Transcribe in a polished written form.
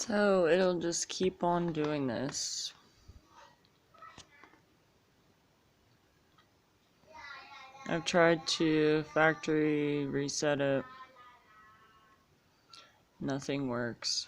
So it'll just keep on doing this. I've tried to factory reset it. Nothing works.